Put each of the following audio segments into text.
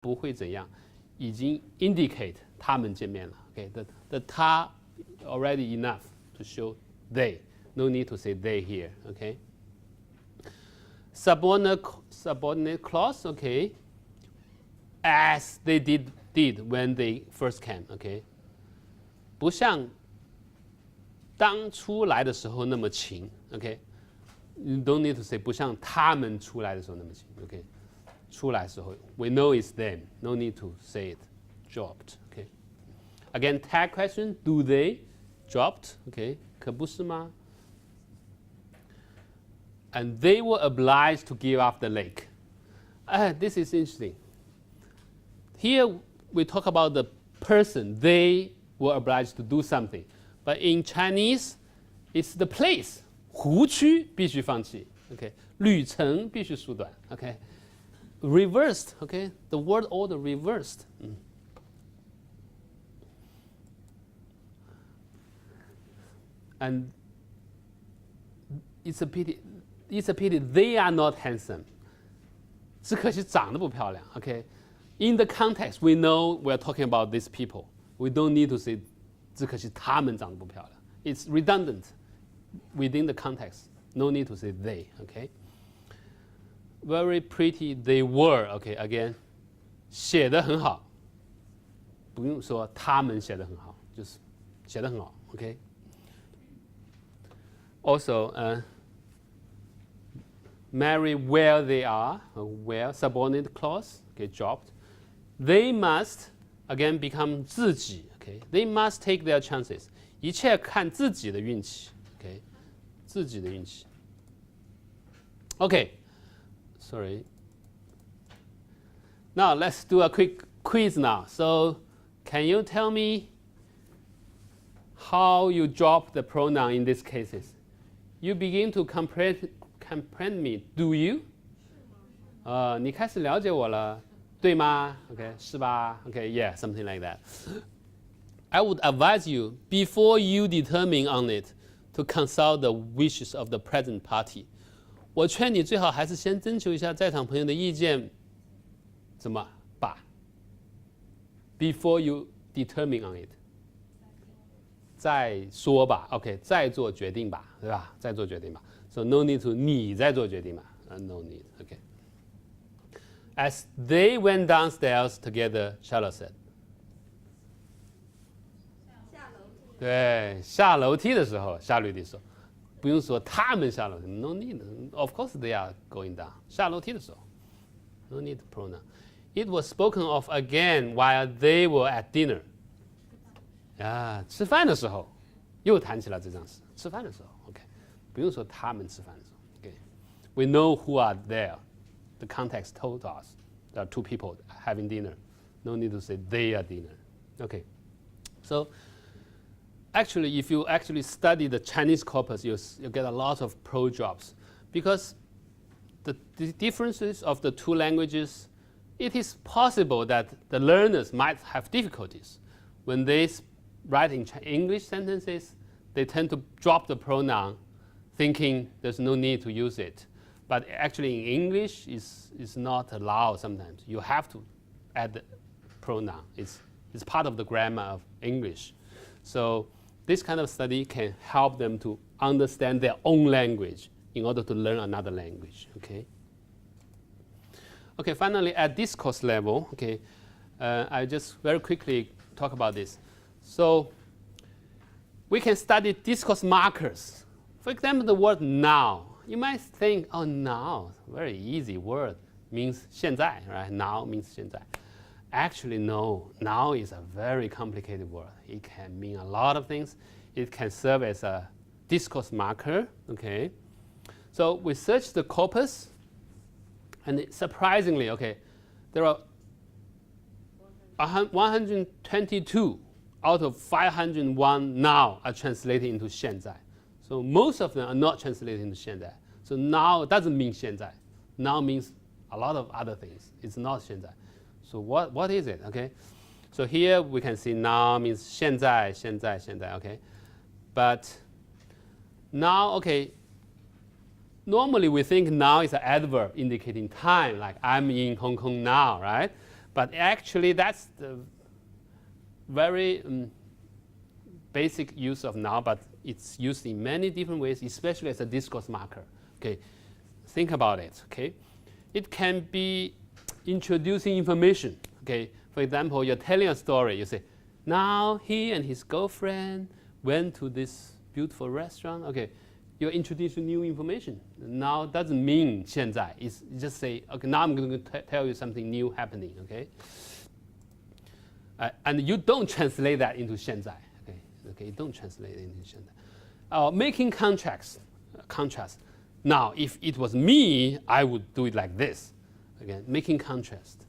不会怎样，已经 indicate 他们见面了。Okay，the 他 already enough to show they. No need to say they here. Okay. Subordinate clause. Okay. As they did when they first came. Okay. 不像当初来的时候那么勤。Okay. You don't need to say 不像他们出来的时候那么勤。Okay. 出来的时候 we know it's them. No need to say it dropped. Okay. Again, tag question. Do they dropped? Okay. 可不是吗？ And they were obliged to give up the lake. This is interesting. Here we talk about the person. They were obliged to do something. But in Chinese, it's the place. 湖区必须放弃。Okay. 旅程必须缩短。Okay. Reversed. Okay. The word order reversed. And it's a pity. It's a pity they are not handsome. 只可惜长得不漂亮。Okay. In the context, we know we're talking about these people. We don't need to say 只可惜他们长得不漂亮。It's redundant within the context. No need to say they. Okay. Very pretty they were. Okay. Again, 写得很好。不用说他们写得很好，就是写得很好。Okay. Also, marry where they are, where subordinate clause, okay, dropped. They must again become 自己 okay. They must take their chances. 一切看自己的运气 okay. 自己的运气 Okay. Sorry. Now let's do a quick quiz now. So can you tell me how you drop the pronoun in these cases? You begin to comprehend me, do you? 你开始了解我了，对吗 Okay, 是吧 Okay, yeah, something like that. I would advise you, before you determine on it, to consult the wishes of the present party. 我劝你最好还是先征求一下在场朋友的意见，怎么吧 Before you determine on it. 再说吧 OK, 再做决定吧，对吧？再做决定吧。So no need to 你再做决定嘛 no need. Okay. As they went downstairs together, Charlotte said. 对，下楼梯的时候，夏绿蒂说，不用说他们下楼梯 ，no need. Of course they are going down. 下楼梯的时候 ，no need pronoun. It was spoken of again while they were at dinner. 吃饭的时候又谈起了这件事。吃饭的时候 ，OK， 不用说他们吃饭的时候 ，OK。We know who are there. The context told us there are two people having dinner. No need to say they are dinner. Okay. So actually, if you actually study the Chinese corpus, you get a lot of pro drops because the differences of the two languages. It is possible that the learners might have difficulties when they write in English sentences. They tend to drop the pronoun, thinking there's no need to use it. But actually, in English, it's not allowed sometimes. You have to add the pronoun. It's part of the grammar of English. So this kind of study can help them to understand their own language in order to learn another language. Okay. Okay. Finally, at discourse level, okay, I just very quickly talk about this. So we can study discourse markers. For example, the word now. You might think, oh, now, very easy word, means 现在, right? Now means 现在. Actually, no. Now is a very complicated word. It can mean a lot of things. It can serve as a discourse marker. Okay. So we search the corpus, and surprisingly, okay, there are 122 out of 501 now are translated into 现在. So most of them are not translated into 现在. So now doesn't mean 现在. Now means a lot of other things. It's not 现在. So what is it? Okay. So here we can see now means 现在, 现在, 现在. Okay. But now, okay, normally we think now is an adverb indicating time, like I'm in Hong Kong now, right? But actually, that's the very basic use of now, but it's used in many different ways, especially as a discourse marker. Okay, think about it. Okay, it can be introducing information. Okay, for example, you're telling a story. You say, now he and his girlfriend went to this beautiful restaurant. Okay, you're introducing new information. Now doesn't mean 现在. It's just say, okay, now I'm going to tell you something new happening. Okay, and you don't translate that into 现在. Okay, you don't translate it into 现在. Making contrast. Now, if it was me, I would do it like this. Again, making contrast.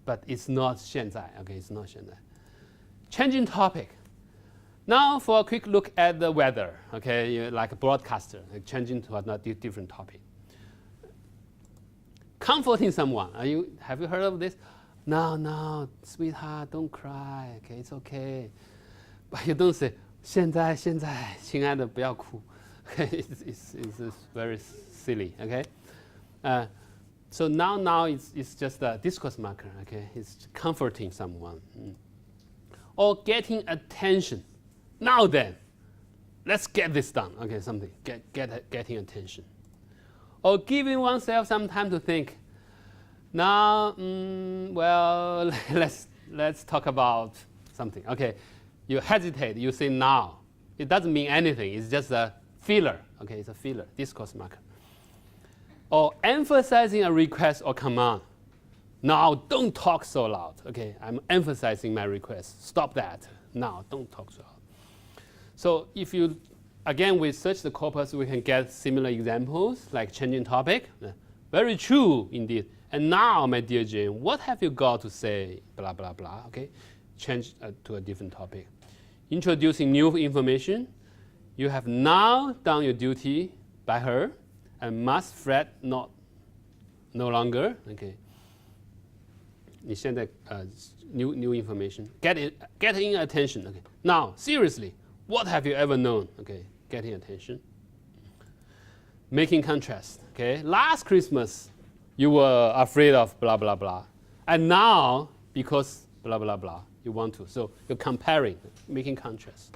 But it's not 现在. Okay, it's not 现在. Changing topic. Now for a quick look at the weather. Okay, you're like a broadcaster, like changing to a different topic. Comforting someone. Have you heard of this? No, sweetheart, don't cry. Okay, it's okay. But you don't say 现在亲爱的不要哭. Okay, it's very silly. Okay, so now it's just a discourse marker. Okay, it's comforting someone, or getting attention. Now then, let's get this done. Okay, something getting attention, or giving oneself some time to think. Now, well, let's talk about something. Okay, you hesitate. You say now. It doesn't mean anything. It's just a filler. Okay, it's a filler, discourse marker. Or emphasizing a request or command. Now, don't talk so loud. Okay, I'm emphasizing my request. Stop that. Now, don't talk so loud. So if you, again, we search the corpus, we can get similar examples, like changing topic. Very true, indeed. And now, my dear Jane, what have you got to say? Blah, blah, blah. Okay, change to a different topic. Introducing new information. You have now done your duty by her and must fret no longer. Okay. 你现在 new information. Getting attention. Okay. Now, seriously, what have you ever known? Okay, getting attention. Making contrast. Okay. Last Christmas, you were afraid of blah, blah, blah. And now, because blah, blah, blah, you want to. So you're comparing, making contrast.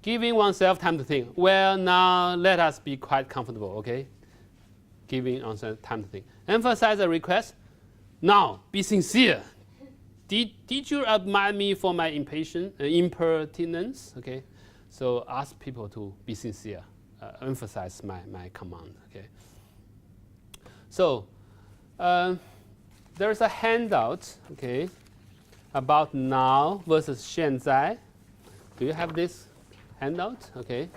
Giving oneself time to think. Well, now let us be quite comfortable, okay? Giving oneself time to think. Emphasize a request. Now, be sincere. Did you admire me for my impertinence? Okay, so ask people to be sincere. Emphasize my command. Okay. So there's a handout. Okay, about now versus 现在. Do you have this handout? Okay.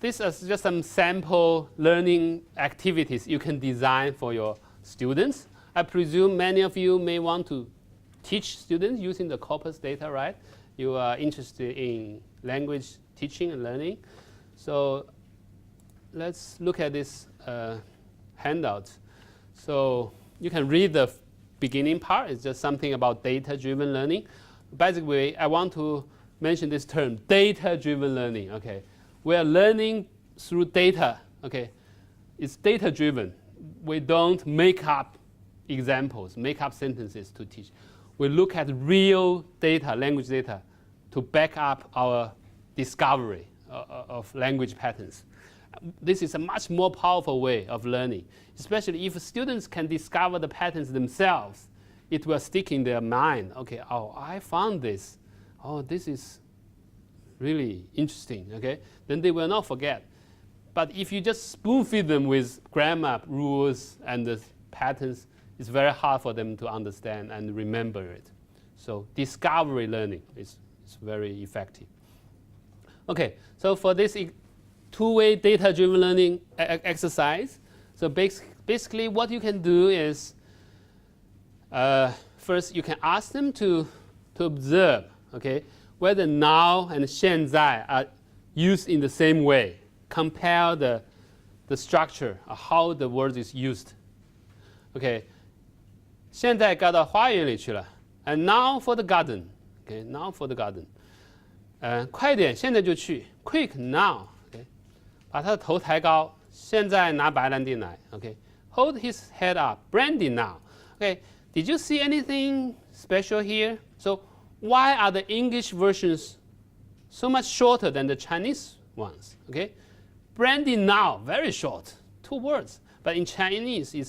This is just some sample learning activities you can design for your students. I presume many of you may want to teach students using the corpus data, right? You are interested in language teaching and learning. So let's look at this handout. So you can read the beginning part. It's just something about data-driven learning. By the way, I want to mention this term, data-driven learning. Okay, we are learning through data. Okay, it's data-driven. We don't make up examples, make up sentences to teach. We look at real data, language data, to back up our discovery of language patterns. This is a much more powerful way of learning, especially if students can discover the patterns themselves. It will stick in their mind. Okay, oh, I found this. Oh, this is really interesting. Okay, then they will not forget. But if you just spoon feed them with grammar rules and the patterns, it's very hard for them to understand and remember it. So discovery learning is very effective. Okay, so for this two-way data-driven learning exercise, so basically what you can do is, first you can ask them to observe, okay, whether now and 现在 are used in the same way. Compare the structure of how the word is used. Okay, 现在该到花园里去了 and now for the garden. Okay, now for the garden. 快点，现在就去 quick now. Okay, 把他的头抬高，现在拿白兰地奶 OK, hold his head up. Brandy now. Okay, did you see anything special here? So why are the English versions so much shorter than the Chinese ones? Okay, Brandy now, very short, 2 words. But in Chinese, it's